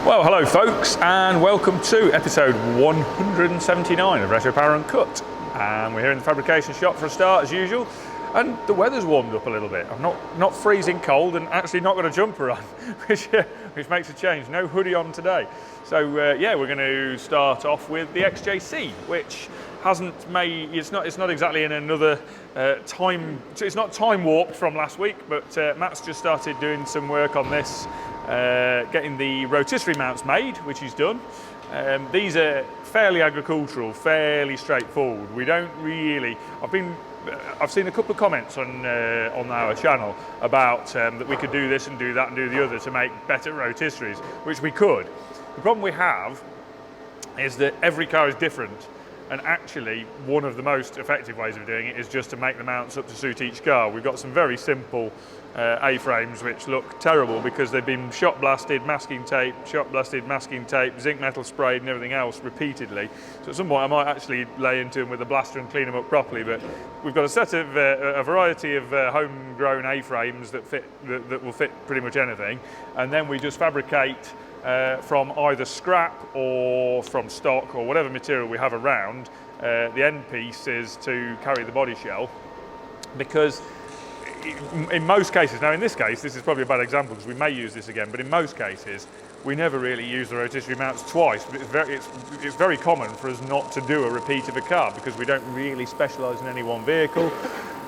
Well, hello folks, and welcome to episode 179 of Retro Power Uncut. And we're here in the fabrication shop for a start, as usual. And the weather's warmed up a little bit. I'm not freezing cold, and actually not got a jumper on, which makes a change. No hoodie on today. So yeah, we're going to start off with the XJC, which hasn't made. It's not exactly in another time. It's not time warped from last week, but Matt's just started doing some work on this. Getting the rotisserie mounts made, which he's done. These are fairly agricultural, fairly straightforward. We don't really. I've seen a couple of comments on our channel about that we could do this and do that and do the other to make better rotisseries, which we could. The problem we have is that every car is different. And actually, one of the most effective ways of doing it is just to make the mounts up to suit each car. We've got some very simple A-frames which look terrible because they've been shot blasted, masking tape, zinc metal sprayed and everything else repeatedly. So at some point I might actually lay into them with a blaster and clean them up properly, but we've got a set of, a variety of homegrown A-frames that will fit pretty much anything, and then we just fabricate from either scrap or from stock or whatever material we have around the end pieces to carry the body shell. Because in most cases, now in this case this is probably a bad example because we may use this again, but in most cases we never really use the rotisserie mounts twice. But it's very common for us not to do a repeat of a car because we don't really specialise in any one vehicle.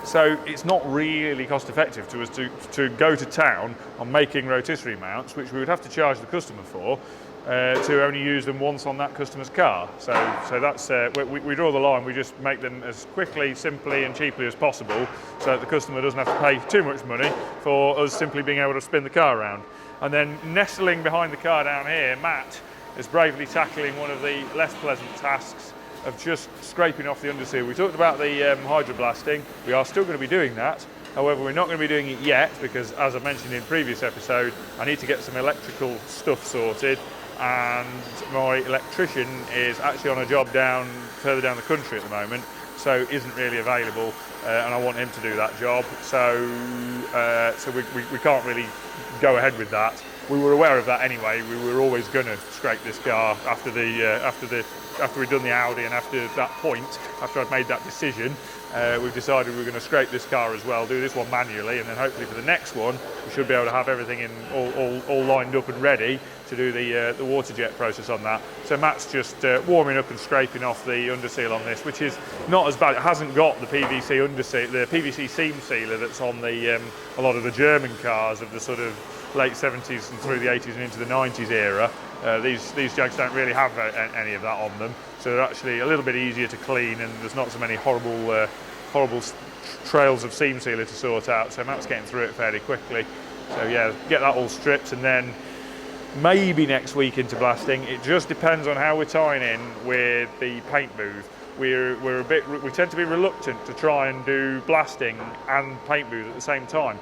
So it's not really cost effective to us to go to town on making rotisserie mounts, which we would have to charge the customer for, to only use them once on that customer's car. So that's we draw the line. We just make them as quickly, simply and cheaply as possible so that the customer doesn't have to pay too much money for us simply being able to spin the car around. And then nestling behind the car down here, Matt is bravely tackling one of the less pleasant tasks of just scraping off the underseal. We talked about the hydroblasting. We are still going to be doing that. However, we're not going to be doing it yet because, as I mentioned in previous episode, I need to get some electrical stuff sorted, and my electrician is actually on a job further down the country at the moment, so isn't really available, and I want him to do that job. So we can't really go ahead with that. We were aware of that anyway. We were always going to scrape this car after we'd done the Audi, and after that point, after I'd made that decision, we've decided we're going to scrape this car as well, do this one manually, and then hopefully for the next one we should be able to have everything all lined up and ready to do the water jet process on that. So Matt's just warming up and scraping off the underseal on this, which is not as bad. It hasn't got the PVC underseal, the PVC seam sealer that's on the a lot of the German cars of the sort of late 70s and through the 80s and into the 90s era. These Jags don't really have any of that on them, so they're actually a little bit easier to clean, and there's not so many horrible trails of seam sealer to sort out. So Matt's getting through it fairly quickly. So yeah, get that all stripped, and then maybe next week into blasting. It just depends on how we're tying in with the paint booth. We tend to be reluctant to try and do blasting and paint booth at the same time.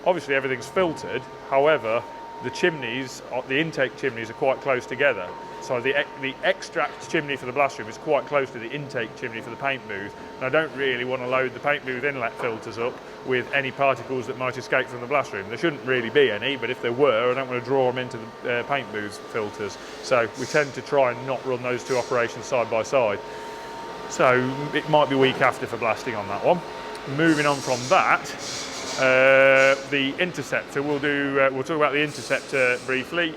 Obviously everything's filtered, however the chimneys, the intake chimneys, are quite close together. So the extract chimney for the blast room is quite close to the intake chimney for the paint booth, and I don't really want to load the paint booth inlet filters up with any particles that might escape from the blast room. There shouldn't really be any, but if there were, I don't want to draw them into the paint booth filters. So we tend to try and not run those two operations side by side. So it might be week after for blasting on that one. Moving on from that, the Interceptor, we'll talk about the Interceptor briefly.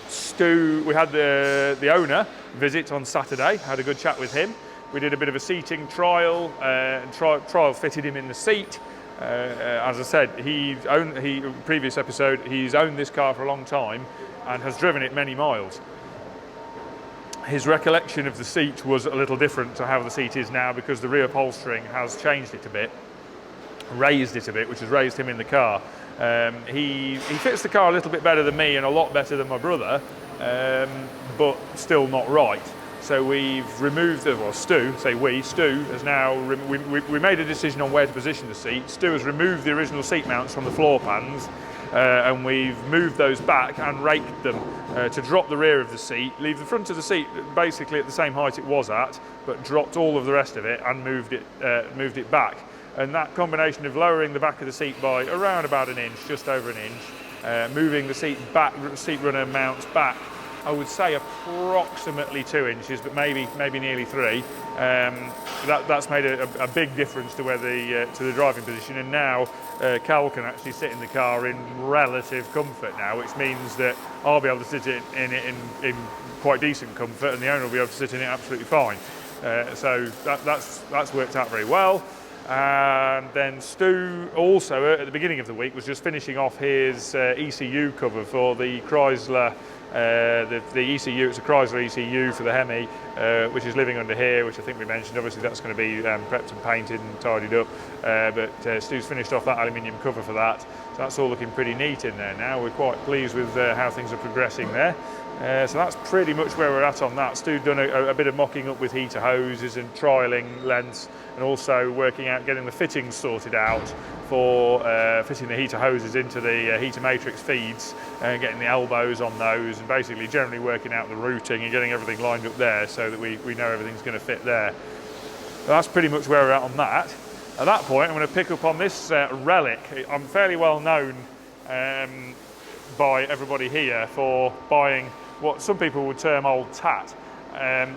Stu, we had the owner visit on Saturday, had a good chat with him. We did a bit of a seating trial, and trial fitted him in the seat. As I said, previous episode, he's owned this car for a long time and has driven it many miles. His recollection of the seat was a little different to how the seat is now because the rear upholstering has changed it a bit, raised it a bit, which has raised him in the car. He fits the car a little bit better than me and a lot better than my brother, but still not right. So we've removed Stu has now, we made a decision on where to position the seat. Stu has removed the original seat mounts from the floor pans, and we've moved those back and raked them to drop the rear of the seat, leave the front of the seat basically at the same height it was at, but dropped all of the rest of it and moved it back. And that combination of lowering the back of the seat by around about an inch, just over an inch, moving the seat runner mounts back, I would say approximately 2 inches, but maybe nearly 3. That's made a big difference to where to the driving position, and now Cal can actually sit in the car in relative comfort now, which means that I'll be able to sit in it in quite decent comfort, and the owner will be able to sit in it absolutely fine. So that's worked out very well. And then Stu also at the beginning of the week was just finishing off his ECU cover for the Chrysler. The ECU, it's a Chrysler ECU for the HEMI, which is living under here, which I think we mentioned. Obviously that's going to be prepped and painted and tidied up, but Stu's finished off that aluminium cover for that, so that's all looking pretty neat in there now. We're quite pleased with how things are progressing there. So that's pretty much where we're at on that. Stu's done a bit of mocking up with heater hoses and trialling lengths, and also working out getting the fittings sorted out for fitting the heater hoses into the heater matrix feeds and getting the elbows on those, and basically generally working out the routing and getting everything lined up there so that we know everything's going to fit there. So that's pretty much where we're at on that. At that point, I'm going to pick up on this relic. I'm fairly well known by everybody here for buying what some people would term old tat. And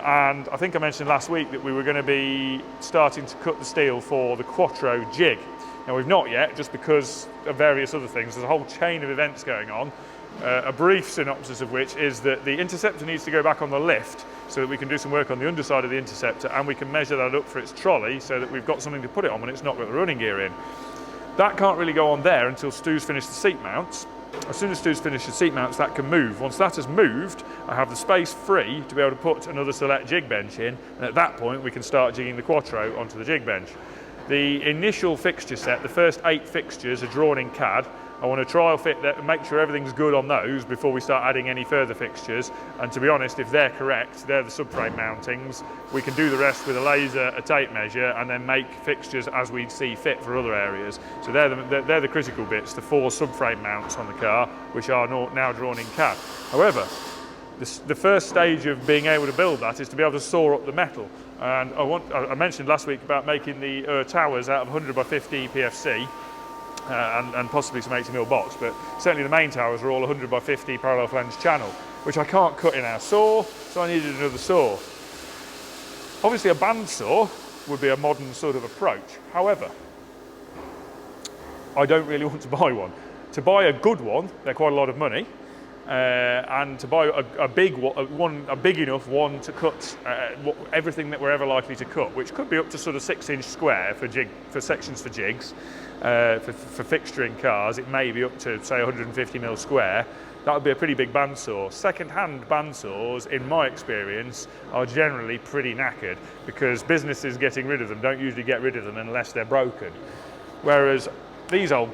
I think I mentioned last week that we were going to be starting to cut the steel for the Quattro jig. Now we've not yet, just because of various other things. There's a whole chain of events going on. A brief synopsis of which is that the Interceptor needs to go back on the lift so that we can do some work on the underside of the Interceptor, and we can measure that up for its trolley so that we've got something to put it on when it's not got the running gear in. That can't really go on there until Stu's finished the seat mounts. As soon as Stu's finished the seat mounts, that can move. Once that has moved, I have the space free to be able to put another Select jig bench in, and at that point we can start jigging the Quattro onto the jig bench. The initial fixture set, the first 8 fixtures, are drawn in CAD. I want to trial fit that and make sure everything's good on those before we start adding any further fixtures. And to be honest, if they're correct, they're the subframe mountings. We can do the rest with a laser, a tape measure, and then make fixtures as we see fit for other areas. So they're the critical bits, the 4 subframe mounts on the car, which are now drawn in CAD. However, the first stage of being able to build that is to be able to saw up the metal. And I mentioned last week about making the towers out of 100 by 50 PFC. And possibly some 80mm box, but certainly the main towers are all 100 by 50 parallel flange channel, which I can't cut in our saw, so I needed another saw. Obviously a bandsaw would be a modern sort of approach. However, I don't really want to buy one. To buy a good one, they're quite a lot of money, and to buy a big enough one to cut everything that we're ever likely to cut, which could be up to sort of 6-inch square for sections for jigs. For fixturing cars, it may be up to say 150mm square. That would be a pretty big bandsaw. Second-hand bandsaws, in my experience, are generally pretty knackered because businesses getting rid of them don't usually get rid of them unless they're broken. Whereas these old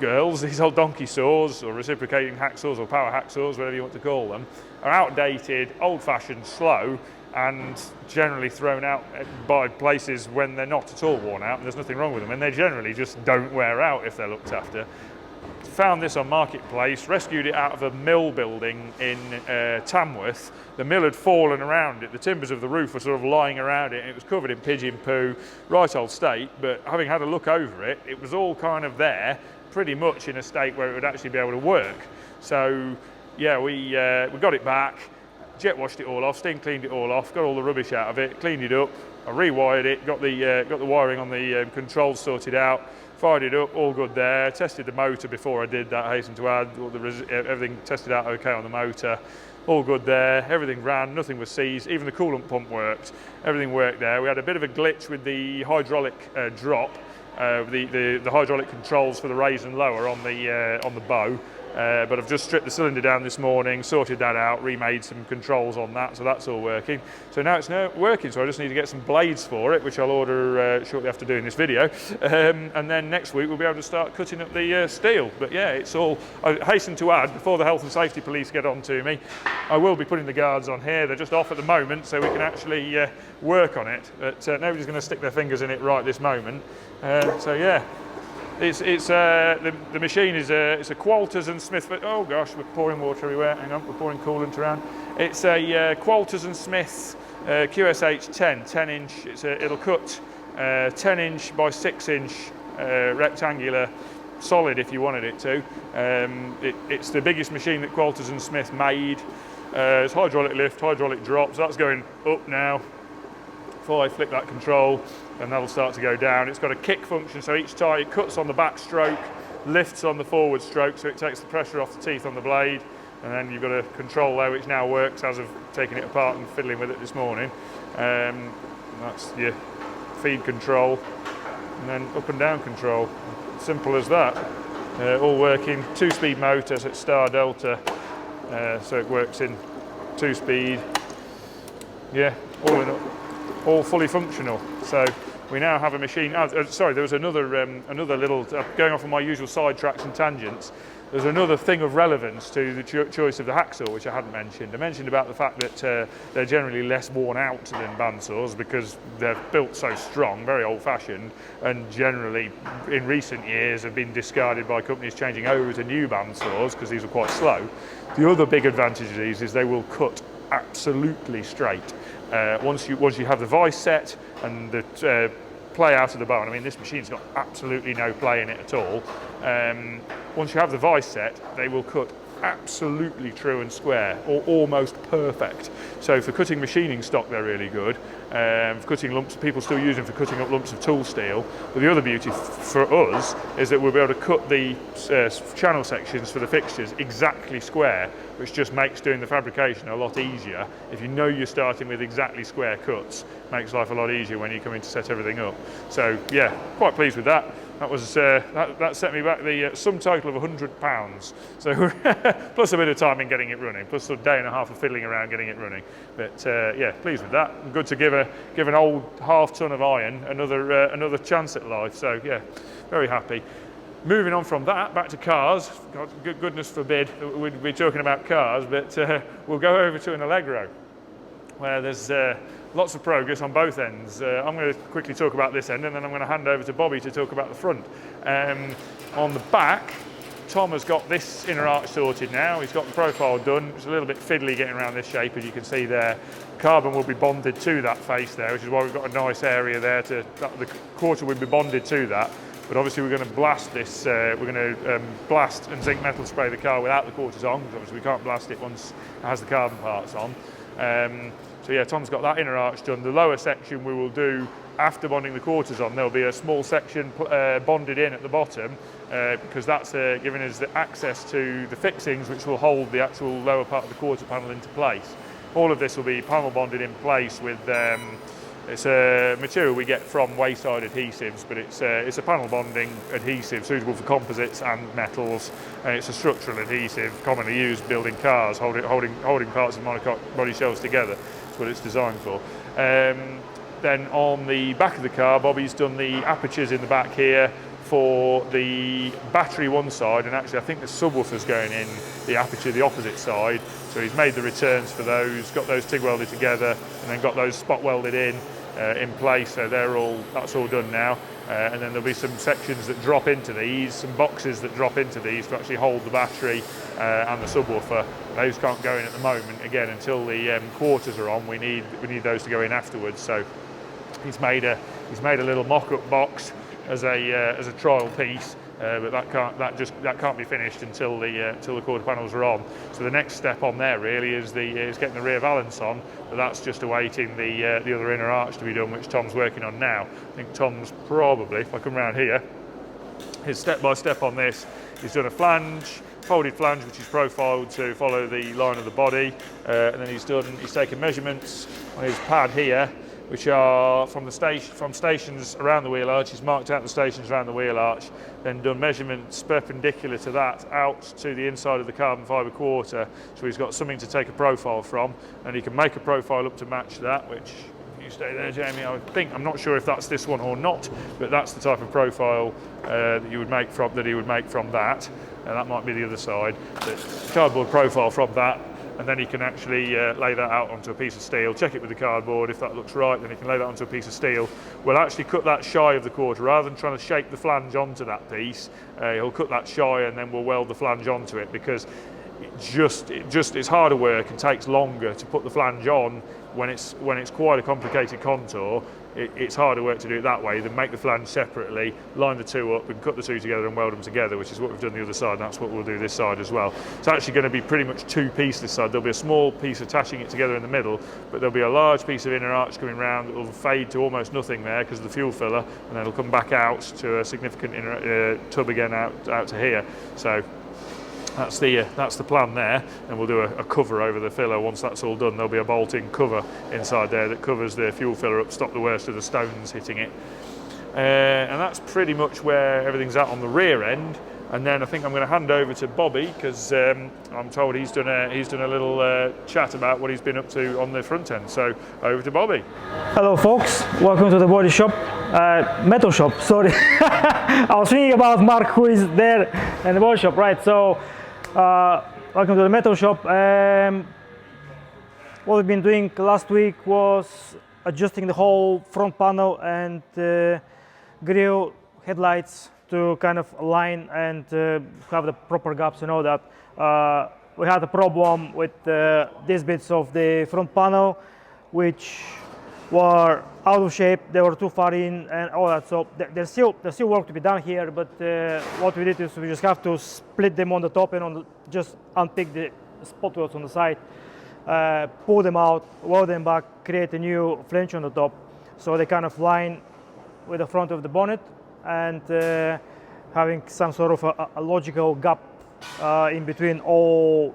girls, these old donkey saws or reciprocating hacksaws or power hacksaws, whatever you want to call them, are outdated, old-fashioned, slow, and generally thrown out by places when they're not at all worn out and there's nothing wrong with them, and they generally just don't wear out if they're looked after. Found this on Marketplace, rescued it out of a mill building in Tamworth. The mill had fallen around it, the timbers of the roof were sort of lying around it, and it was covered in pigeon poo, right old state, but having had a look over it, it was all kind of there, pretty much in a state where it would actually be able to work. So yeah, we got it back, jet washed it all off, steam cleaned it all off, got all the rubbish out of it, cleaned it up, I rewired it, got the wiring on the controls sorted out, fired it up, all good there, tested the motor before I did that, I hasten to add, everything tested out okay on the motor, all good there, everything ran, nothing was seized, even the coolant pump worked, everything worked there. We had a bit of a glitch with the hydraulic drop, the hydraulic controls for the raise and lower on the bow. But I've just stripped the cylinder down this morning, sorted that out, remade some controls on that, so that's all working. So now it's working, so I just need to get some blades for it, which I'll order shortly after doing this video. And then next week we'll be able to start cutting up the steel. But yeah, it's all, I hasten to add, before the health and safety police get on to me, I will be putting the guards on here. They're just off at the moment, so we can actually work on it. But nobody's going to stick their fingers in it right this moment. So yeah. The machine is it's a Qualters and Smith. Oh gosh, we're pouring water everywhere. Hang on, we're pouring coolant around. It's a Qualters and Smith QSH 10-inch. It'll cut 10-inch by 6-inch rectangular solid if you wanted it to. It's the biggest machine that Qualters and Smith made. It's hydraulic lift, hydraulic drop, so that's going up now. If I flick that control, and that'll start to go down. It's got a kick function, so each time it cuts on the back stroke, lifts on the forward stroke, so it takes the pressure off the teeth on the blade, and then you've got a control there which now works as of taking it apart and fiddling with it this morning. That's your feed control, and then up and down control. Simple as that. All working, 2-speed motors at star delta, so it works in 2-speed. Yeah, all fully functional. So we now have a machine. Sorry, there was another little, going off on my usual side tracks and tangents. There's another thing of relevance to the choice of the hacksaw, which I hadn't mentioned. I mentioned about the fact that they're generally less worn out than bandsaws because they're built so strong, very old-fashioned, and generally in recent years have been discarded by companies changing over to new bandsaws because these are quite slow. The other big advantage of these is they will cut absolutely straight. Once you have the vise set and the play out of the bone, I mean this machine's got absolutely no play in it at all. Once you have the vise set, they will cut absolutely true and square, or almost perfect. So for cutting machining stock, they're really good. For cutting lumps, people still use them for cutting up lumps of tool steel. But the other beauty for us is that we'll be able to cut the channel sections for the fixtures exactly square, which just makes doing the fabrication a lot easier. If you know you're starting with exactly square cuts, makes life a lot easier when you come in to set everything up. So yeah, quite pleased with that. That was that set me back the sum total of £100. So plus a bit of time in getting it running, plus a day and a half of fiddling around getting it running. But yeah, pleased with that. Good to give an old half-ton of iron another chance at life. So yeah, very happy. Moving on from that, back to cars. God, goodness forbid we'd be talking about cars, but we'll go over to an Allegro, where there's lots of progress on both ends. I'm going to quickly talk about this end, and then I'm going to hand over to Bobby to talk about the front. On the back, Tom has got this inner arch sorted now. He's got the profile done. It's a little bit fiddly getting around this shape, as you can see there. Carbon will be bonded to that face there, which is why we've got a nice area there. The quarter will be bonded to that. But obviously we're going to blast this, we're going to blast and zinc metal spray the car without the quarters on, because obviously we can't blast it once it has the carbon parts on. So yeah, Tom's got that inner arch done. The lower section we will do after bonding the quarters on. There'll be a small section bonded in at the bottom, because that's giving us the access to the fixings which will hold the actual lower part of the quarter panel into place. All of this will be panel bonded in place with it's a material we get from Wayside Adhesives, but it's a panel bonding adhesive suitable for composites and metals. It's a structural adhesive commonly used building cars, holding parts of monocoque body shells together. That's what it's designed for. Then on the back of the car, Bobby's done the apertures in the back here for the battery one side, and actually I think the subwoofer's going in the aperture the opposite side. So he's made the returns for those, got those TIG welded together, and then got those spot welded in place. So that's all done now. And then there'll be some sections that drop into these, some boxes that drop into these to actually hold the battery and the subwoofer. Those can't go in at the moment. Again, until the quarters are on, we need those to go in afterwards. So he's made a little mock-up box as a trial piece. But that can't be finished until the quarter panels are on. So the next step on there really is getting the rear valance on, but that's just awaiting the other inner arch to be done, which Tom's working on now. I think Tom's probably, if I come round here, his step-by-step on this, he's done a flange, folded flange, which is profiled to follow the line of the body, and then he's taken measurements on his pad here, which are from stations around the wheel arch. He's marked out the stations around the wheel arch, then done measurements perpendicular to that out to the inside of the carbon fibre quarter, so he's got something to take a profile from, and he can make a profile up to match that, which, you stay there, Jamie, I'm not sure if that's this one or not, but that's the type of profile that he would make from that, and that might be the other side, but cardboard profile from that. And then he can actually lay that out onto a piece of steel, check it with the cardboard. If that looks right, then he can lay that onto a piece of steel. We'll actually cut that shy of the quarter. Rather than trying to shape the flange onto that piece, he'll cut that shy, and then we'll weld the flange onto it, because it's harder work and takes longer to put the flange on when it's quite a complicated contour. it's harder work to do it that way than make the flange separately, line the two up and cut the two together and weld them together, which is what we've done the other side, and that's what we'll do this side as well. It's actually going to be pretty much two pieces this side. There'll be a small piece attaching it together in the middle, but there'll be a large piece of inner arch coming round that will fade to almost nothing there because of the fuel filler, and then it'll come back out to a significant inner tub again out to here. So that's the plan there, and we'll do a cover over the filler. Once that's all done, there'll be a bolt-in cover inside there that covers the fuel filler up, stop the worst of the stones hitting it. And that's pretty much where everything's at on the rear end. And then I think I'm going to hand over to Bobby because I'm told he's done a little chat about what he's been up to on the front end. So over to Bobby. Hello folks, welcome to the body shop, metal shop, sorry. I was thinking about Mark who is there in the body shop, right? So welcome to the metal shop. What we've been doing last week was adjusting the whole front panel and grille headlights to kind of align and have the proper gaps and all that. We had a problem with these bits of the front panel which were out of shape, they were too far in and all that, so there's still work to be done here, but what we did is we just have to split them on the top and just unpick the spot welds on the side, pull them out, weld them back, create a new flange on the top so they kind of line with the front of the bonnet and having some sort of a logical gap in between all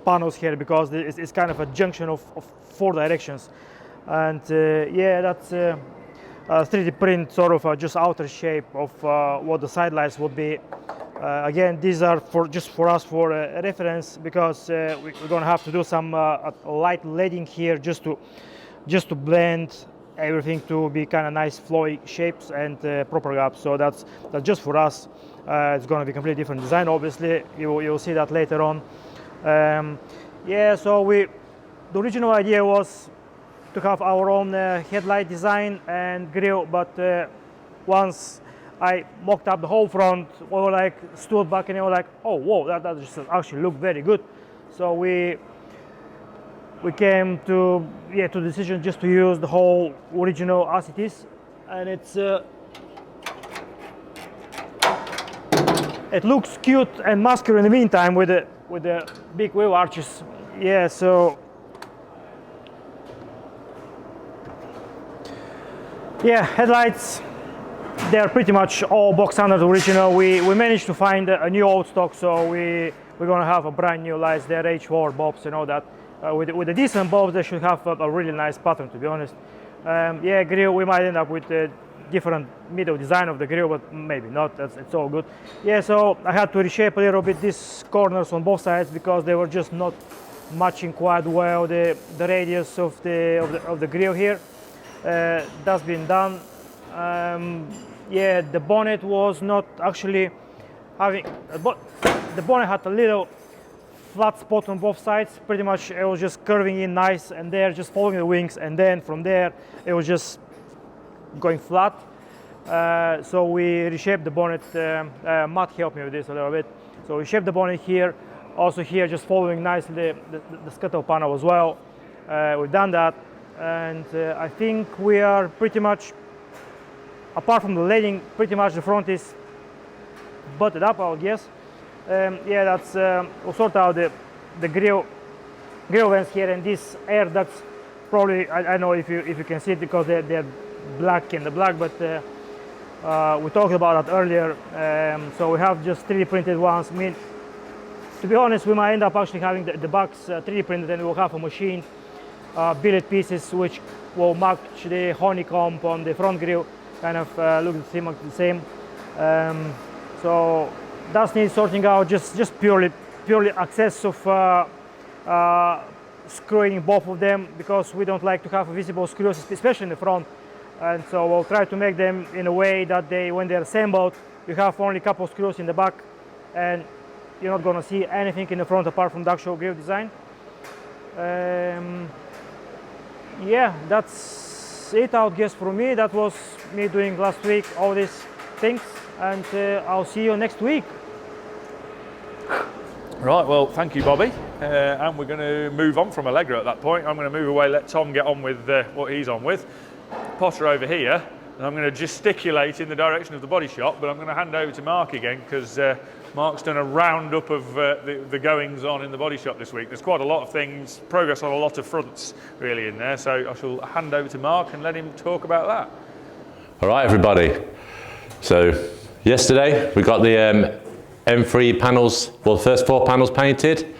panels here, because it's kind of a junction of four directions. And yeah, that's a 3D print sort of just outer shape of what the side lights would be. Again, these are just for us for a reference, because we're going to have to do some light leading here just to blend everything to be kind of nice flowy shapes and proper gaps. So that's just for us. It's going to be completely different design. Obviously, you'll see that later on. Yeah, so the original idea was to have our own headlight design and grille, but once I mocked up the whole front, we were like stood back and we were like, oh whoa, that just actually looked very good. So we came to the decision just to use the whole original as it is, and it looks cute and muscular in the meantime with the big wheel arches. Yeah, so yeah, headlights, they're pretty much all box standard original. We managed to find a new old stock, so we're gonna have a brand new lights. They're H4 bulbs and all that. With the decent bulbs, they should have a really nice pattern, to be honest. Yeah, grill, we might end up with a different middle design of the grill, but maybe not. It's all good. Yeah, so I had to reshape a little bit these corners on both sides because they were just not matching quite well the radius of the grill here. That's been done. Yeah, the bonnet was not actually having, the bonnet had a little flat spot on both sides. Pretty much it was just curving in nice, and there just following the wings, and then from there it was just going flat. So we reshaped the bonnet. Matt helped me with this a little bit. So we shaped the bonnet here, also here just following nicely the scuttle panel as well. We've done that, and I think we are pretty much, apart from the leading, pretty much the front is butted up, I would guess. Yeah, that's we'll sort out the grill vents here, and this air ducts. Probably I don't know if you can see it because they're black in the black, but we talked about that earlier. So we have just 3D printed ones. I mean, to be honest, we might end up actually having the backs 3D printed, and we'll have a machine billet pieces which will match the honeycomb on the front grill, kind of look the same. So that needs sorting out, just purely access of screwing both of them, because we don't like to have visible screws, especially in the front. And so we'll try to make them in a way that when they're assembled, you have only a couple of screws in the back, and you're not going to see anything in the front apart from the actual grill design. Yeah, that's it, I would guess, for me. That was me doing last week all these things, and I'll see you next week. Right, well, thank you, Bobby. And we're going to move on from Allegro at that point. I'm going to move away, let Tom get on with what he's on with. potter over here, and I'm going to gesticulate in the direction of the body shop, but I'm going to hand over to Mark again, because Mark's done a roundup of the goings on in the body shop this week. There's quite a lot of things, progress on a lot of fronts really in there, so I shall hand over to Mark and let him talk about that. All right, everybody. So yesterday we got the M3 panels, well, the first 4 panels painted.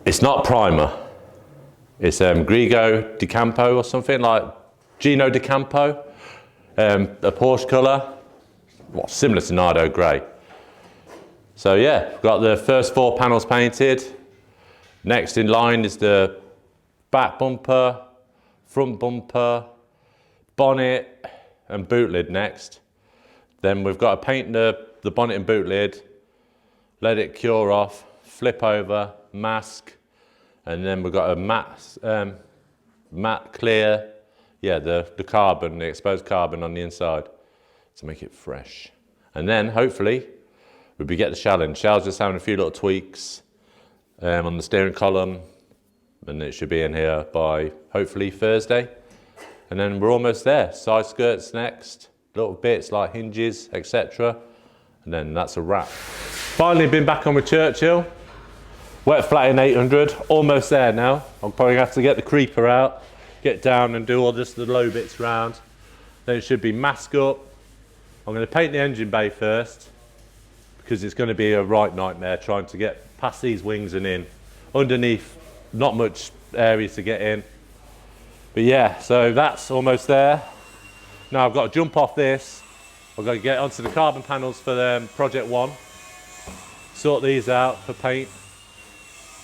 It's not primer. It's Grigio di Campo or something, like Gino di Campo, a Porsche colour, well, similar to Nardo Grey. So yeah, we've got the first 4 panels painted. Next in line is the back bumper, front bumper, bonnet and boot lid next. Then we've got to paint the bonnet and boot lid, let it cure off, flip over, mask, and then we've got a matte clear, yeah, the carbon, the exposed carbon on the inside to make it fresh. And then hopefully we'll get the challenge. Shell's just having a few little tweaks on the steering column, and it should be in here by hopefully Thursday. And then we're almost there. Side skirts next, little bits like hinges, etc. And then that's a wrap. Finally been back on with Churchill. Wet flat in 800, almost there now. I'll probably have to get the creeper out, get down and do all just the low bits round. Then it should be mask up. I'm going to paint the engine bay first, because it's going to be a right nightmare trying to get past these wings and in. Underneath, not much area to get in. But yeah, so that's almost there. Now I've got to jump off this. I've got to get onto the carbon panels for Project 1. Sort these out for paint.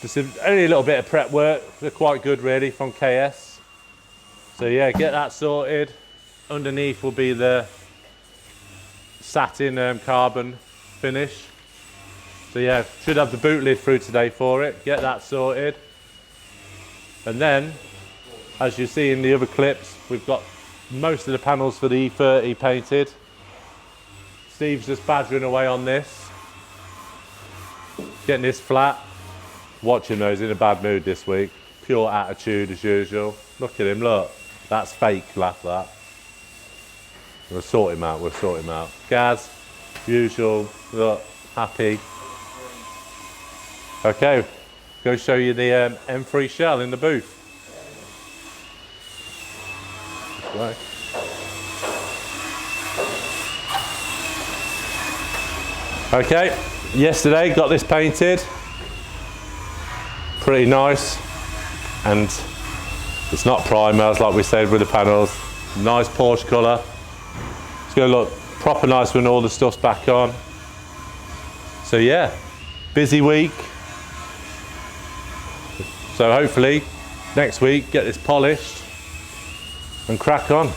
Just only a little bit of prep work. They're quite good really from KS. So yeah, get that sorted. Underneath will be the satin carbon finish. So yeah, should have the boot lid through today for it. Get that sorted. And then, as you see in the other clips, we've got most of the panels for the E30 painted. Steve's just badgering away on this. Getting this flat. Watch him though, he's in a bad mood this week. Pure attitude as usual. Look at him, look. That's fake, laugh that. We'll sort him out, we'll sort him out. Gaz, usual, look, happy. Okay, go show you the M3 shell in the booth. Right. Okay, yesterday got this painted. Pretty nice, and it's not primer, like we said with the panels. Nice Porsche colour. It's going to look proper nice when all the stuff's back on. So yeah, busy week. So hopefully next week get this polished and crack on.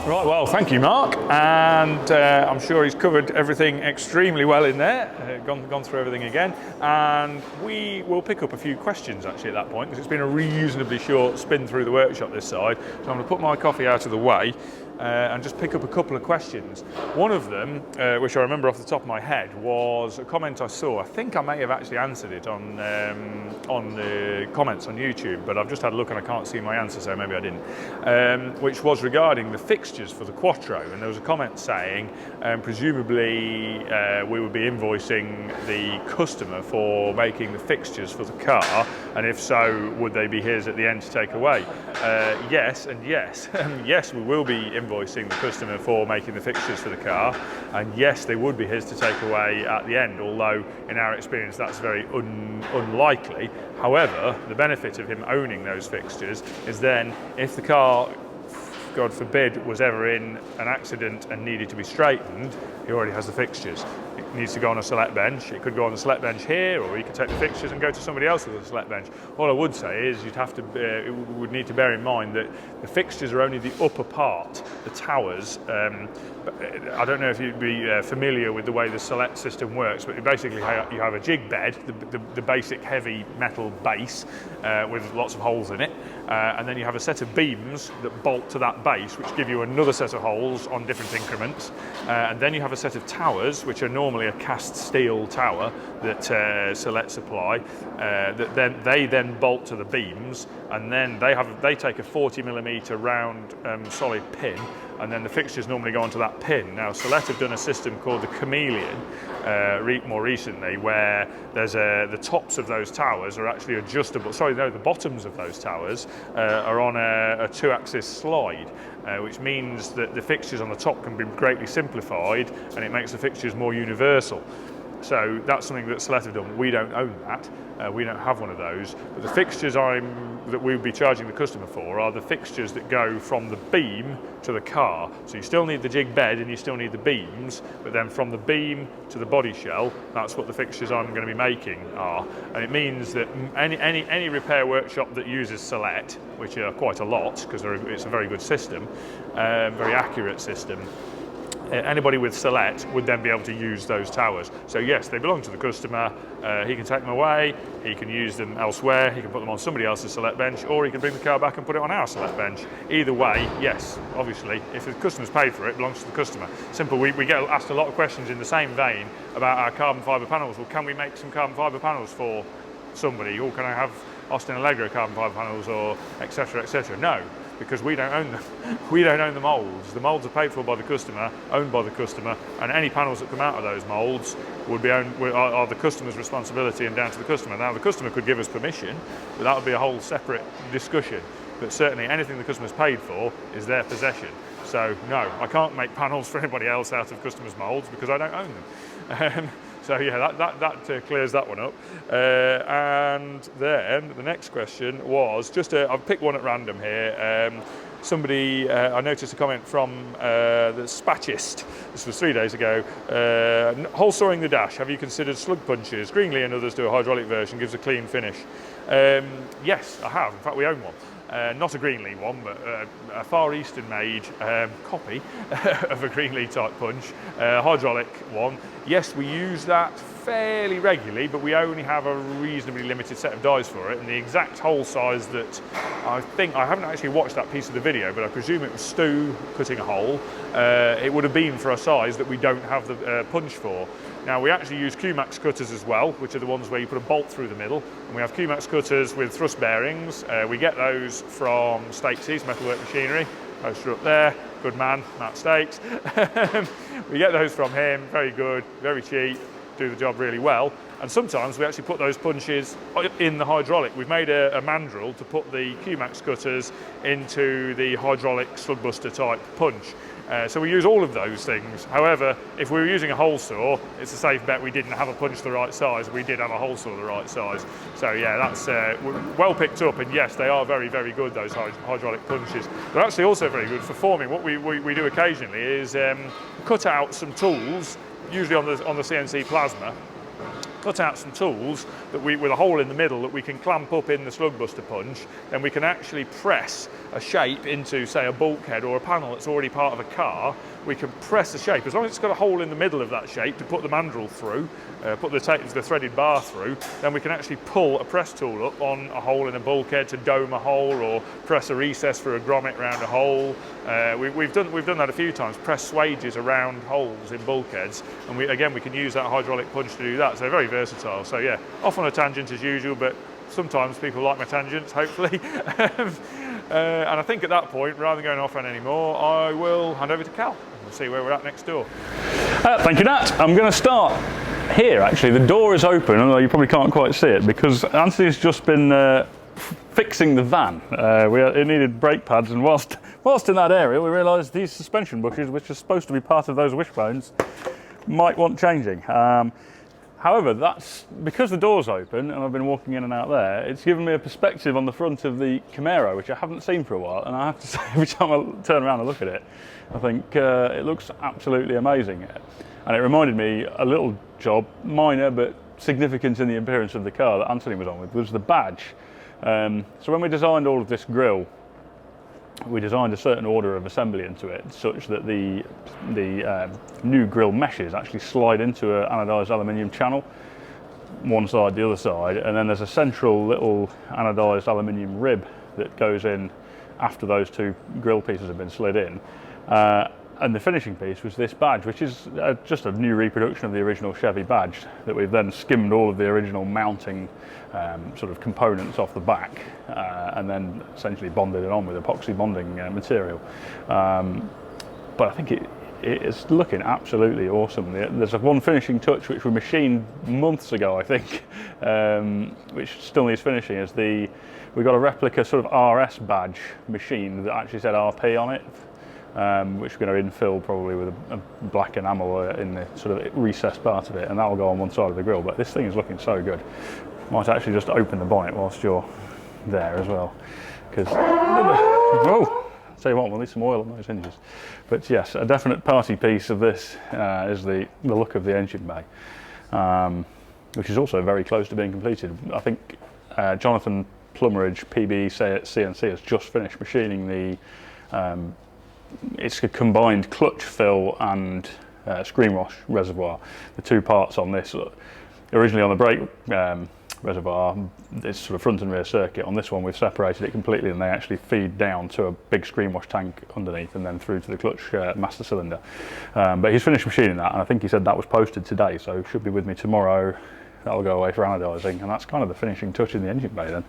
Right, well, thank you, Mark, and I'm sure he's covered everything extremely well in there, gone through everything again, and we will pick up a few questions actually at that point, because it's been a reasonably short spin through the workshop this side, so I'm going to put my coffee out of the way and just pick up a couple of questions. One of them, which I remember off the top of my head, was a comment I saw. I think I may have actually answered it on the comments on YouTube, but I've just had a look and I can't see my answer, so maybe I didn't, which was regarding the fixtures for the Quattro, and there was a comment saying presumably we would be invoicing the customer for making the fixtures for the car, and if so, would they be his at the end to take away? Yes and yes. Yes, we will be invoicing the customer for making the fixtures for the car, and yes, they would be his to take away at the end, although in our experience that's very unlikely. However, the benefit of him owning those fixtures is then if the car, God forbid, was ever in an accident and needed to be straightened, he already has the fixtures. It needs to go on a select bench. It could go on the select bench here, or he could take the fixtures and go to somebody else with a select bench. All I would say is you'd have to, would need to bear in mind that the fixtures are only the upper part, the towers. I don't know if you'd be familiar with the way the select system works, but basically you have a jig bed, the basic heavy metal base with lots of holes in it, and then you have a set of beams that bolt to that base, which give you another set of holes on different increments, and then you have a set of towers, which are normally a cast steel tower that Cilette supply, that they then bolt to the beams, and then they take a 40mm round solid pin, and then the fixtures normally go onto that pin. Now, Cilette have done a system called the Chameleon more recently, where there's the tops of those towers are actually adjustable. Sorry, no, the bottoms of those towers are on a 2-axis slide, which means that the fixtures on the top can be greatly simplified, and it makes the fixtures more universal. So that's something that Cilette have done. We don't own that. We don't have one of those. But the fixtures that we would be charging the customer for are the fixtures that go from the beam to the car. So you still need the jig bed and you still need the beams, but then from the beam to the body shell, that's what the fixtures I'm going to be making are. And it means that any repair workshop that uses Cilette, which are quite a lot because it's a very good system, very accurate system, anybody with Cilette would then be able to use those towers. So yes, they belong to the customer. He can take them away, he can use them elsewhere, he can put them on somebody else's Cilette bench, or he can bring the car back and put it on our Cilette bench. Either way, yes, obviously, if the customer's paid for it, it belongs to the customer. Simple. We get asked a lot of questions in the same vein about our carbon fibre panels. Well, can we make some carbon fibre panels for somebody? Or can I have Austin Allegro carbon fibre panels, or etc, etc? No, because we don't own them. We don't own the moulds. The moulds are paid for by the customer, owned by the customer, and any panels that come out of those moulds would be are the customer's responsibility and down to the customer. Now, the customer could give us permission, but that would be a whole separate discussion. But certainly anything the customer's paid for is their possession. So no, I can't make panels for anybody else out of customers' moulds because I don't own them. So yeah, that clears that one up. And then the next question was I've picked one at random here. Somebody, I noticed a comment from the Spatchist. This was 3 days ago. Hole sawing the dash. Have you considered slug punches? Greenlee and others do a hydraulic version, gives a clean finish. Yes, I have. In fact, we own one. Not a Greenlee one, but a Far Eastern made copy of a Greenlee type punch, hydraulic one. Yes, we use that fairly regularly, but we only have a reasonably limited set of dies for it, and the exact hole size that I haven't actually watched that piece of the video, but I presume it was Stu cutting a hole. It would have been for a size that we don't have the punch for. Now, we actually use Q-Max cutters as well, which are the ones where you put a bolt through the middle. And we have Q-Max cutters with thrust bearings. We get those from Stakesy's Metalwork Machinery. Poster up there, good man, Matt Stakes. We get those from him, very good, very cheap, do the job really well. And sometimes we actually put those punches in the hydraulic. We've made a mandrel to put the Q-Max cutters into the hydraulic slugbuster type punch. So we use all of those things. However, if we were using a hole saw, it's a safe bet we didn't have a punch the right size. We did have a hole saw the right size. So yeah, that's well picked up. And yes, they are very, very good, those hydraulic punches. They're actually also very good for forming. What we do occasionally is cut out some tools, usually on the CNC plasma, cut out some tools that with a hole in the middle that we can clamp up in the slugbuster punch, then we can actually press a shape into, say, a bulkhead or a panel that's already part of a car. We can press the shape, as long as it's got a hole in the middle of that shape to put the mandrel through, put the threaded bar through, then we can actually pull a press tool up on a hole in a bulkhead to dome a hole, or press a recess for a grommet round a hole. We've done that a few times, press swages around holes in bulkheads, and we can use that hydraulic punch to do that. So very versatile. So yeah, off on a tangent as usual, but sometimes people like my tangents, hopefully. And I think at that point, rather than going off on any more, I will hand over to Cal. We'll see where we're at next door. Thank you, Nat. I'm going to start here, actually. The door is open, although you probably can't quite see it, because Anthony's just been fixing the van. It needed brake pads, and whilst in that area, we realised these suspension bushes, which are supposed to be part of those wishbones, might want changing. However, that's because the door's open and I've been walking in and out there, it's given me a perspective on the front of the Camaro, which I haven't seen for a while, and I have to say, every time I turn around and look at it, I think it looks absolutely amazing. And it reminded me a little job, minor but significant in the appearance of the car that Anthony was on with, was the badge. So when we designed all of this grille, we designed a certain order of assembly into it, such that the new grille meshes actually slide into an anodised aluminium channel, one side, the other side, and then there's a central little anodised aluminium rib that goes in after those two grill pieces have been slid in. And the finishing piece was this badge, which is just a new reproduction of the original Chevy badge that we've then skimmed all of the original mounting sort of components off the back and then essentially bonded it on with epoxy bonding material. But I think it is looking absolutely awesome. There's one finishing touch which we machined months ago, I think, which still needs finishing. We got a replica sort of RS badge machined that actually said RP on it. Which we're going to infill probably with a black enamel in the sort of recessed part of it, and that will go on one side of the grill. But this thing is looking so good. Might actually just open the bonnet whilst you're there as well, because oh, tell you what, we'll need some oil on those hinges. But yes, a definite party piece of this is the look of the engine bay, which is also very close to being completed. I think Jonathan Plummeridge, PBE CNC, has just finished machining the. It's a combined clutch fill and screen wash reservoir. The two parts on this, originally on the brake reservoir, it's sort of front and rear circuit. On this one we've separated it completely, and they actually feed down to a big screen wash tank underneath and then through to the clutch master cylinder. But he's finished machining that, and I think he said that was posted today, so it should be with me tomorrow. That'll go away for anodising, and that's kind of the finishing touch in the engine bay then.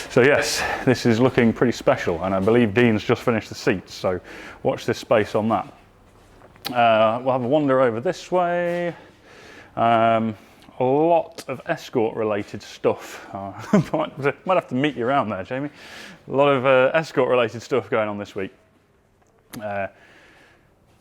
So yes, this is looking pretty special, and I believe Dean's just finished the seats, so watch this space on that. We'll have a wander over this way. A lot of Escort related stuff. Might have to meet you around there, Jamie. A lot of Escort related stuff going on this week.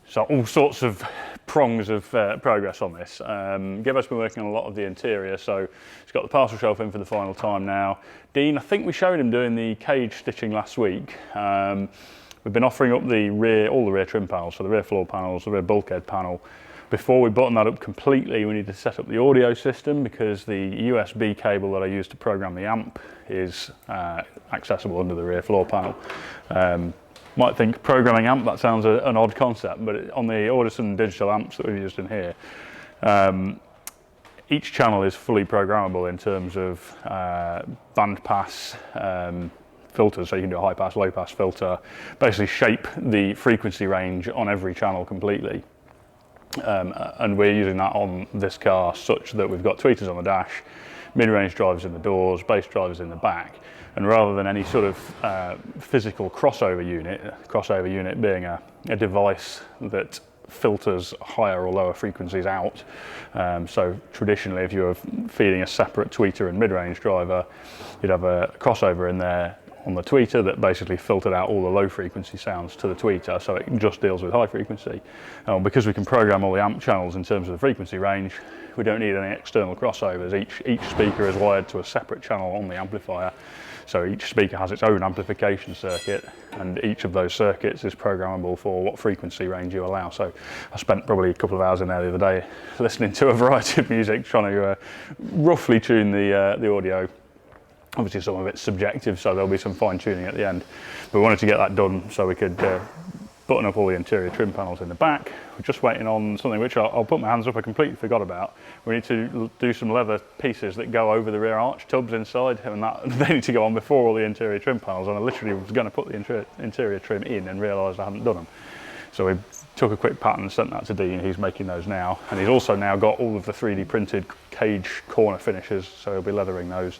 So all sorts of prongs of progress on this. Gibbo's been working on a lot of the interior, so he's got the parcel shelf in for the final time now. Dean, I think we showed him doing the cage stitching last week. We've been offering up all the rear trim panels, so the rear floor panels, the rear bulkhead panel. Before we button that up completely, we need to set up the audio system, because the USB cable that I use to program the amp is accessible under the rear floor panel. Might think programming amp, that sounds an odd concept, but on the Audison digital amps that we've used in here, each channel is fully programmable in terms of band pass filters, so you can do a high pass, low pass filter, basically shape the frequency range on every channel completely. And we're using that on this car such that we've got tweeters on the dash, mid-range drivers in the doors, bass drivers in the back. And rather than any sort of physical crossover unit being a device that filters higher or lower frequencies out. So traditionally, if you were feeding a separate tweeter and mid-range driver, you'd have a crossover in there on the tweeter that basically filtered out all the low frequency sounds to the tweeter, so it just deals with high frequency. Because we can program all the amp channels in terms of the frequency range, we don't need any external crossovers. Each speaker is wired to a separate channel on the amplifier. So each speaker has its own amplification circuit, and each of those circuits is programmable for what frequency range you allow. So I spent probably a couple of hours in there the other day listening to a variety of music, trying to roughly tune the audio. Obviously some of it's subjective, so there'll be some fine tuning at the end. But we wanted to get that done so we could button up all the interior trim panels in the back. We're just waiting on something which I'll put my hands up, I completely forgot about. We need to do some leather pieces that go over the rear arch tubs inside, and they need to go on before all the interior trim panels, and I literally was going to put the interior trim in and realised I hadn't done them. So we took a quick pattern and sent that to Dean. He's making those now, and he's also now got all of the 3D printed cage corner finishes, so he'll be leathering those.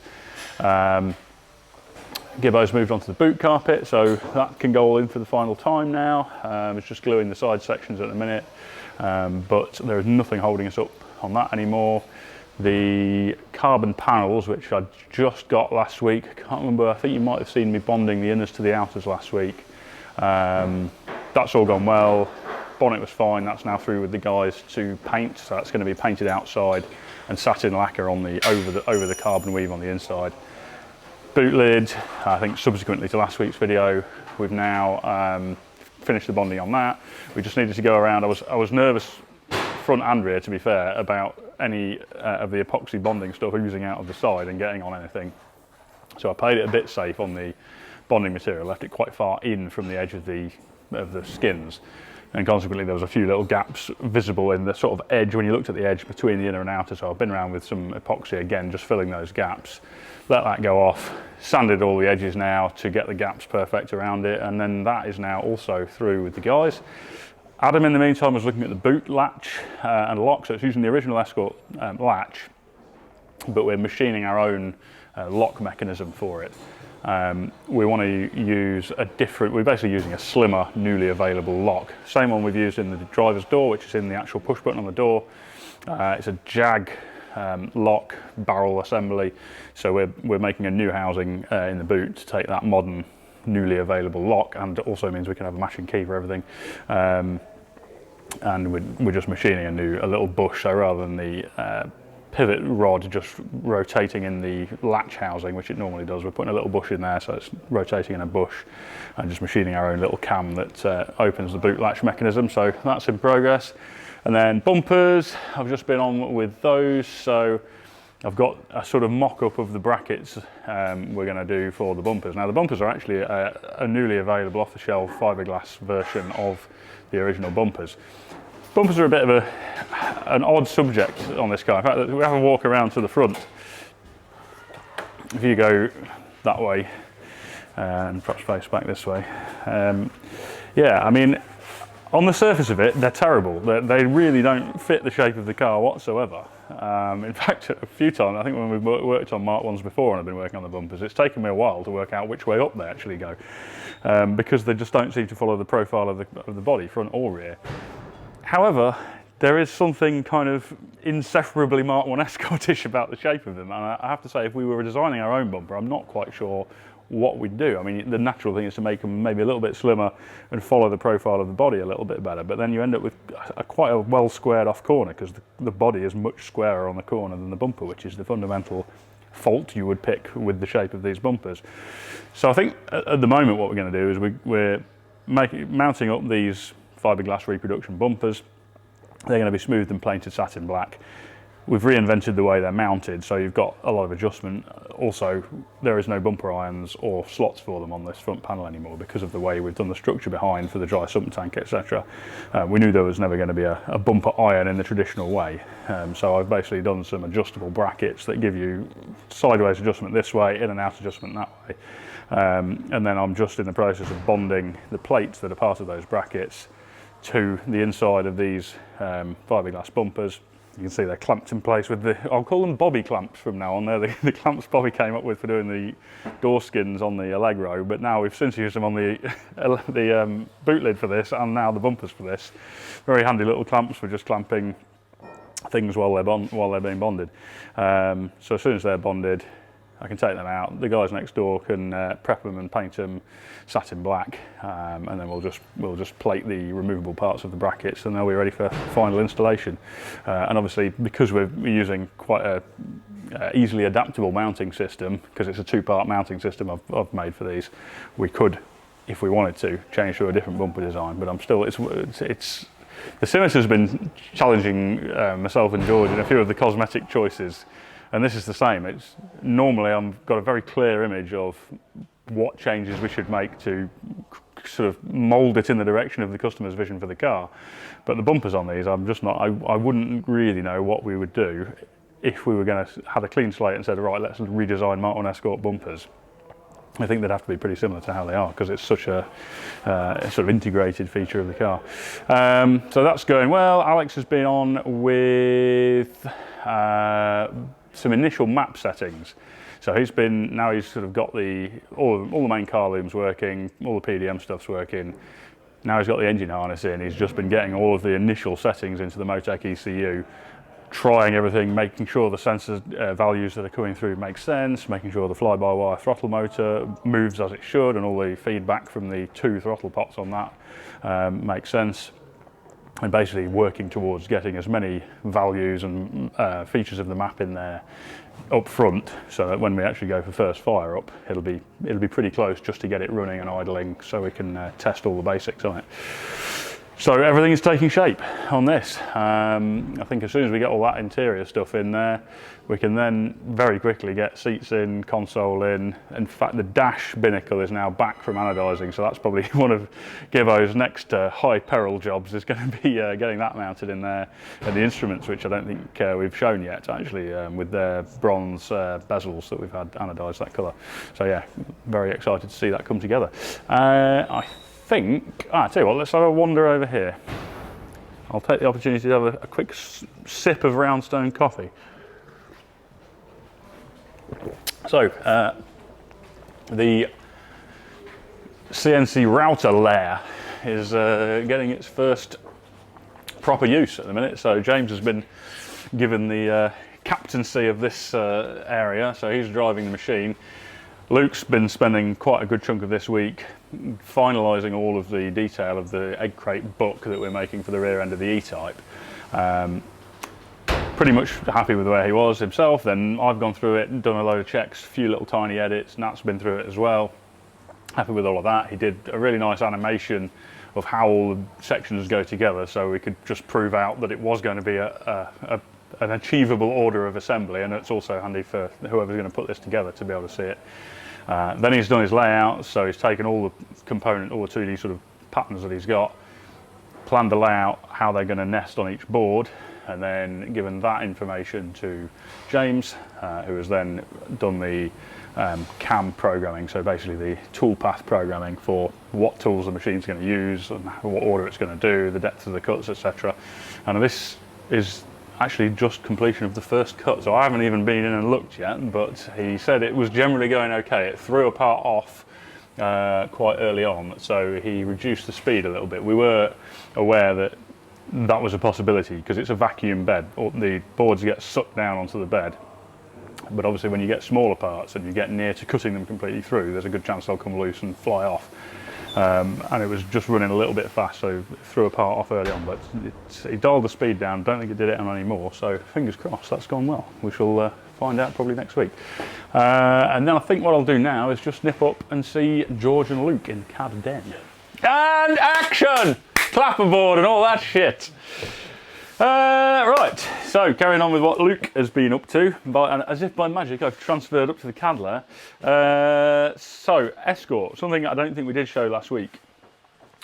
Gibbo's moved on to the boot carpet, so that can go all in for the final time now. It's just gluing the side sections at the minute, but there is nothing holding us up on that anymore. The carbon panels, which I just got last week, I can't remember, I think you might have seen me bonding the inners to the outers last week. That's all gone well. Bonnet was fine, that's now through with the guys to paint, so that's going to be painted outside and satin lacquer on over the carbon weave on the inside. Boot lid, I think subsequently to last week's video, we've now finished the bonding on that. We just needed to go around. I was nervous, front and rear to be fair, about any of the epoxy bonding stuff oozing out of the side and getting on anything. So I played it a bit safe on the bonding material, left it quite far in from the edge of the skins. and consequently there was a few little gaps visible in the sort of edge when you looked at the edge between the inner and outer. So I've been around with some epoxy again, just filling those gaps, let that go off, sanded all the edges now to get the gaps perfect around it, and then that is now also through with the guys. Adam in the meantime was looking at the boot latch and lock, so it's using the original Escort latch, but we're machining our own lock mechanism for it. We want to use a different, we're basically using a slimmer, newly available lock. Same one we've used in the driver's door, which is in the actual push button on the door. It's a Jag lock barrel assembly, so we're making a new housing in the boot to take that modern, newly available lock, and it also means we can have a matching key for everything. And we're just machining a little bush, so rather than the pivot rod just rotating in the latch housing, which it normally does, we're putting a little bush in there, so it's rotating in a bush, and just machining our own little cam that opens the boot latch mechanism. So that's in progress. And then bumpers, I've just been on with those, so I've got a sort of mock-up of the brackets we're going to do for the bumpers. Now the bumpers are actually a newly available off-the-shelf fiberglass version of the original bumpers. Bumpers are a bit of an odd subject on this car. In fact, we have a walk around to the front. If you go that way, and perhaps face back this way. Yeah, I mean, on the surface of it, they're terrible. They really don't fit the shape of the car whatsoever. In fact, a few times, I think when we've worked on Mark 1s before and I've been working on the bumpers, it's taken me a while to work out which way up they actually go, because they just don't seem to follow the profile of the body, front or rear. However, there is something kind of inseparably Mark 1 Escortish about the shape of them, and I have to say, if we were designing our own bumper, I'm not quite sure what we'd do. I mean, the natural thing is to make them maybe a little bit slimmer and follow the profile of the body a little bit better, but then you end up with quite a well squared off corner, because the body is much squarer on the corner than the bumper, which is the fundamental fault you would pick with the shape of these bumpers. So I think at the moment what we're going to do is we're mounting up these fiberglass reproduction bumpers. They're going to be smoothed and painted satin black. We've reinvented the way they're mounted, so you've got a lot of adjustment. Also, there is no bumper irons or slots for them on this front panel anymore because of the way we've done the structure behind for the dry sump tank, etc. We knew there was never going to be a bumper iron in the traditional way, so I've basically done some adjustable brackets that give you sideways adjustment this way, in and out adjustment that way. And then I'm just in the process of bonding the plates that are part of those brackets to the inside of these fiberglass bumpers. You can see they're clamped in place with I'll call them Bobby clamps from now on. They're the clamps Bobby came up with for doing the door skins on the Allegro, but now we've since used them on the boot lid for this, and now the bumpers for this. Very handy little clamps for just clamping things while they're being bonded. So as soon as they're bonded, I can take them out. The guys next door can prep them and paint them satin black, and then we'll just plate the removable parts of the brackets, and they'll be ready for final installation. And obviously, because we're using quite a easily adaptable mounting system, because it's a two-part mounting system I've made for these, we could, if we wanted to, change to a different bumper design. But I'm still the Cimeter has been challenging myself and George in a few of the cosmetic choices. And this is the same. It's normally I've got a very clear image of what changes we should make to sort of mould it in the direction of the customer's vision for the car. But the bumpers on these, I'm just not. I wouldn't really know what we would do if we were going to have a clean slate and said, right, let's redesign Mark 1 Escort bumpers. I think they'd have to be pretty similar to how they are, because it's such a sort of integrated feature of the car. So that's going well. Alex has been on with some initial map settings. So he's sort of got all the main car looms working, all the PDM stuff's working. Now he's got the engine harness in. He's just been getting all of the initial settings into the Motec ECU, trying everything, making sure the sensor values that are coming through make sense, making sure the fly-by-wire throttle motor moves as it should, and all the feedback from the two throttle pots on that makes sense. And basically working towards getting as many values and features of the map in there up front, so that when we actually go for first fire up, it'll be pretty close just to get it running and idling, so we can test all the basics on it. So everything is taking shape on this. I think as soon as we get all that interior stuff in there, we can then very quickly get seats in, console in. In fact, the dash binnacle is now back from anodising, so that's probably one of Gibbo's next high peril jobs, is going to be getting that mounted in there. And the instruments, which I don't think we've shown yet, actually, with their bronze bezels that we've had anodised that colour. So yeah, very excited to see that come together. I think, I tell you what, let's have a wander over here. I'll take the opportunity to have a quick sip of Roundstone coffee. So, the CNC router layer is getting its first proper use at the minute. So James has been given the captaincy of this area, so he's driving the machine. Luke's been spending quite a good chunk of this week finalising all of the detail of the egg crate book that we're making for the rear end of the E-Type. Pretty much happy with where he was himself. Then I've gone through it and done a load of checks, a few little tiny edits. Nat's been through it as well. Happy with all of that. He did a really nice animation of how all the sections go together, so we could just prove out that it was going to be an achievable order of assembly, and it's also handy for whoever's going to put this together to be able to see it. Then he's done his layout, so he's taken all the component, all the 2D sort of patterns that he's got, planned the layout, how they're going to nest on each board, and then given that information to James, who has then done the CAM programming, so basically the toolpath programming for what tools the machine's going to use and what order it's going to do, the depth of the cuts, etc. And this is actually just completion of the first cut, so I haven't even been in and looked yet, but he said it was generally going okay. It threw a part off quite early on, so he reduced the speed a little bit. We were aware that that was a possibility because it's a vacuum bed, or the boards get sucked down onto the bed, but obviously when you get smaller parts and you get near to cutting them completely through, there's a good chance they'll come loose and fly off. And it was just running a little bit fast, so it threw a part off early on, but he dialed the speed down. Don't think it did it on anymore, so fingers crossed that's gone well. We shall find out probably next week. And then I think what I'll do now is just nip up and see George and Luke in Cad Den. And action! Clapperboard and all that shit. Right, so carrying on with what Luke has been up to, and as if by magic I've transferred up to the CAD layer. So Escort, something I don't think we did show last week.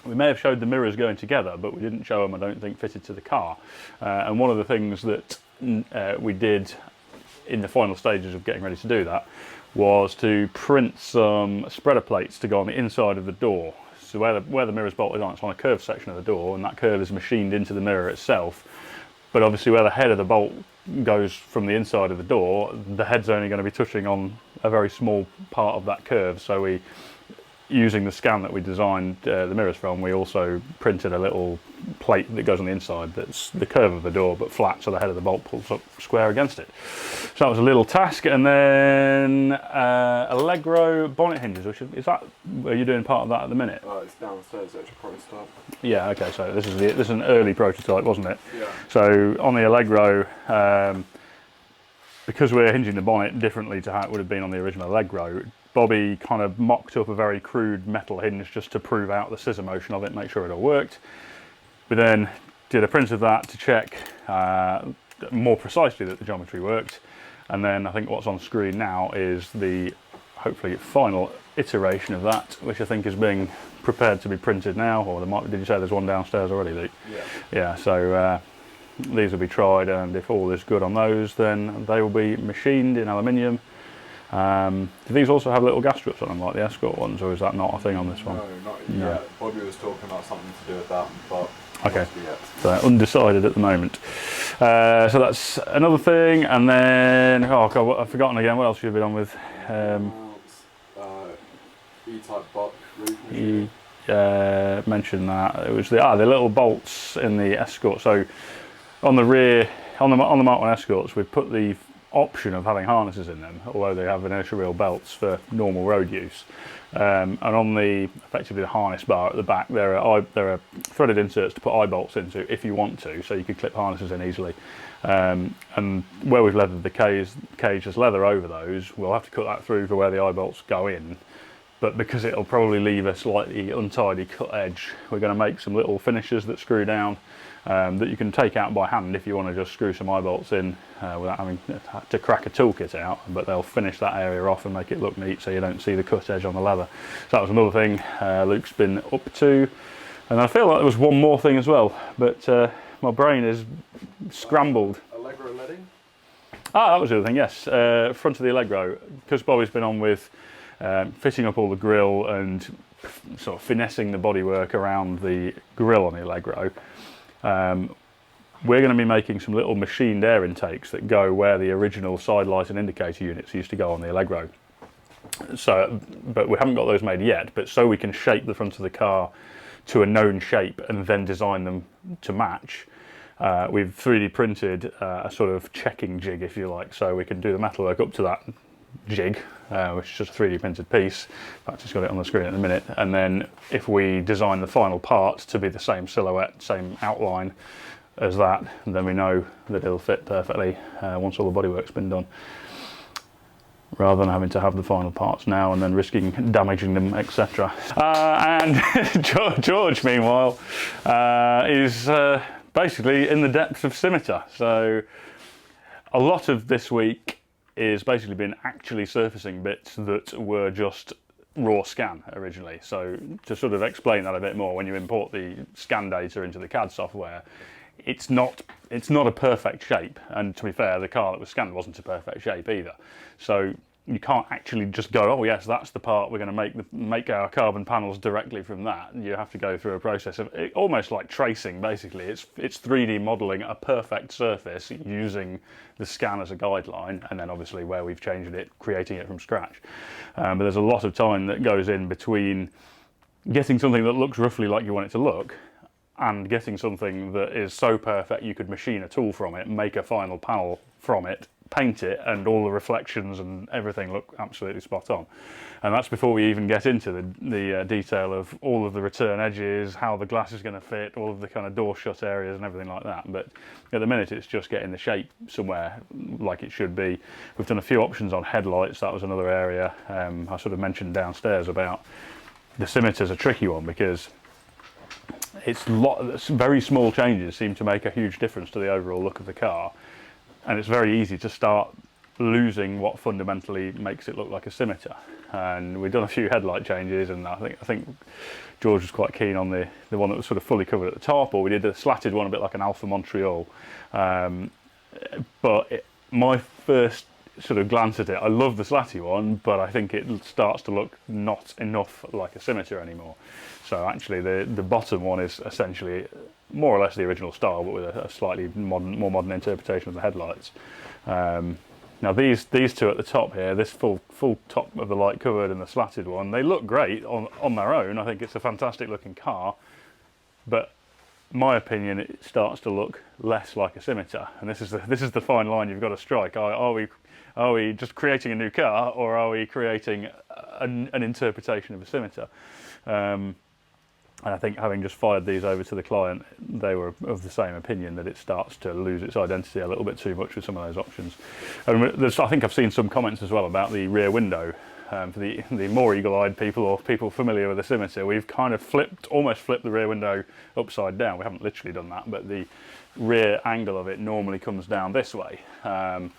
We may have showed the mirrors going together, but we didn't show them, I don't think, fitted to the car. And one of the things that we did in the final stages of getting ready to do that was to print some spreader plates to go on the inside of the door. So where the mirror's bolted on, it's on a curved section of the door, and that curve is machined into the mirror itself. But obviously where the head of the bolt goes from the inside of the door, the head's only going to be touching on a very small part of that curve. So we, using the scan that we designed the mirrors from, we also printed a little plate that goes on the inside that's the curve of the door but flat, so the head of the bolt pulls up square against it. So that was a little task. And then Allegro bonnet hinges, which is that, are you doing part of that at the minute? It's downstairs, actually, prototype. Yeah, okay, so this is an early prototype, wasn't it? Yeah. So on the Allegro, because we're hinging the bonnet differently to how it would have been on the original Allegro, Bobby kind of mocked up a very crude metal hinge just to prove out the scissor motion of it, make sure it all worked. We then did a print of that to check more precisely that the geometry worked. And then I think what's on screen now is the hopefully final iteration of that, which I think is being prepared to be printed now. Or there might be, did you say there's one downstairs already, Luke? Yeah. Yeah, so these will be tried, and if all is good on those, then they will be machined in aluminium. Do these also have little gas struts on them like the Escort ones, or is that not a thing on this one? No, not yet. Yeah. Bobby was talking about something to do with that, but okay. not yet. So undecided at the moment. So that's another thing, and then oh god, I've forgotten again. What else you've been on with? E-type bot roof You machine. mentioned that it was the little bolts in the Escort. So on the rear, on the Mark 1 Escorts, we've put the option of having harnesses in them, although they have inertia reel belts for normal road use. And on the effectively the harness bar at the back, there are threaded inserts to put eye bolts into if you want to, so you could clip harnesses in easily. And where we've leathered the cage as leather over those, we'll have to cut that through for where the eye bolts go in. but because it'll probably leave a slightly untidy cut edge, we're going to make some little finishers that screw down that you can take out by hand if you want to just screw some eye bolts in without having to crack a toolkit out, but they'll finish that area off and make it look neat so you don't see the cut edge on the leather. So that was another thing Luke's been up to, and I feel like there was one more thing as well, but my brain is scrambled. Allegro leading? Ah, that was the other thing, yes. Front of the Allegro, because Bobby's been on with fitting up all the grille and sort of finessing the bodywork around the grille on the Allegro. We're going to be making some little machined air intakes that go where the original side light and indicator units used to go on the Allegro. So, but we haven't got those made yet, but so we can shape the front of the car to a known shape and then design them to match. We've 3D printed a sort of checking jig, if you like, so we can do the metalwork up to that jig, which is just a 3D printed piece. In fact, it's got it on the screen at the minute. And then if we design the final part to be the same silhouette, same outline as that, then we know that it'll fit perfectly once all the bodywork's been done, rather than having to have the final parts now and then risking damaging them, etc. And George, meanwhile, is basically in the depths of Cimeter. So a lot of this week is basically been actually surfacing bits that were just raw scan originally. So to sort of explain that a bit more, when you import the scan data into the CAD software, it's not a perfect shape, and to be fair, the car that was scanned wasn't a perfect shape either. So you can't actually just go, oh yes, that's the part we're going to make our carbon panels directly from that. You have to go through a process of almost like tracing. Basically, it's 3D modelling a perfect surface using the scan as a guideline, and then obviously where we've changed it, creating it from scratch. But there's a lot of time that goes in between getting something that looks roughly like you want it to look and getting something that is so perfect you could machine a tool from it, make a final panel from it, paint it, and all the reflections and everything look absolutely spot on. And that's before we even get into the detail of all of the return edges, how the glass is going to fit, all of the kind of door shut areas and everything like that. But at the minute it's just getting the shape somewhere like it should be. We've done a few options on headlights. That was another area I sort of mentioned downstairs about. The Cimeter's a tricky one because it's very small changes seem to make a huge difference to the overall look of the car, and it's very easy to start losing what fundamentally makes it look like a Cimeter. And we've done a few headlight changes, and I think George was quite keen on the one that was sort of fully covered at the top, or we did a slatted one a bit like an Alfa Montreal. But my first sort of glance at it, I love the slatty one, but I think it starts to look not enough like a Cimeter anymore. So actually the bottom one is essentially more or less the original style, but with a slightly more modern interpretation of the headlights. Now these two at the top here, this full top of the light covered and the slatted one, they look great on their own. I think it's a fantastic looking car, but in my opinion, it starts to look less like a Cimeter, and this is the fine line you've got to strike. Are we just creating a new car, or are we creating an interpretation of a Cimeter? And I think having just fired these over to the client, they were of the same opinion that it starts to lose its identity a little bit too much with some of those options. And I think I've seen some comments as well about the rear window. For the more eagle-eyed people or people familiar with the Cimeter, we've kind of almost flipped the rear window upside down. We haven't literally done that, but the rear angle of it normally comes down this way. And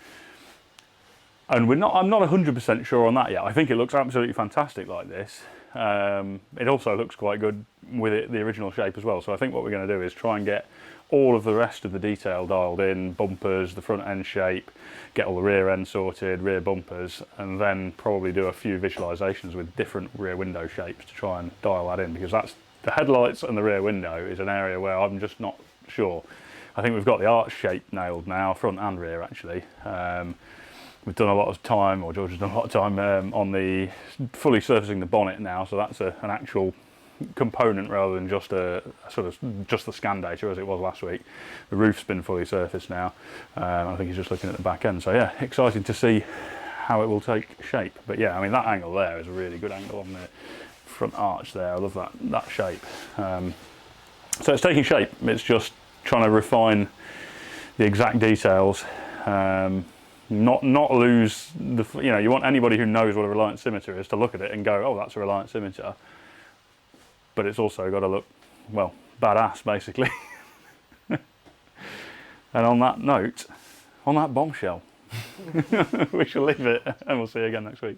I'm not 100% sure on that yet. I think it looks absolutely fantastic like this. It also looks quite good with the original shape as well. So I think what we're going to do is try and get all of the rest of the detail dialed in, bumpers, the front end shape, get all the rear end sorted, rear bumpers, and then probably do a few visualizations with different rear window shapes to try and dial that in, because that's the headlights and the rear window is an area where I'm just not sure. I think we've got the arch shape nailed now, front and rear actually. We've done a lot of time, or George has done a lot of time on the fully surfacing the bonnet now, so that's an actual component rather than just a sort of just the scan data as it was last week. The roof's been fully surfaced now. I think he's just looking at the back end. So yeah, exciting to see how it will take shape. But yeah, I mean that angle there is a really good angle on the front arch there. I love that shape. So it's taking shape. It's just trying to refine the exact details. not lose the, you know, you want anybody who knows what a Reliant Cimeter is to look at it and go, oh, that's a Reliant Cimeter. But it's also got to look, well, badass, basically. And on that note, on that bombshell, we shall leave it, and we'll see you again next week.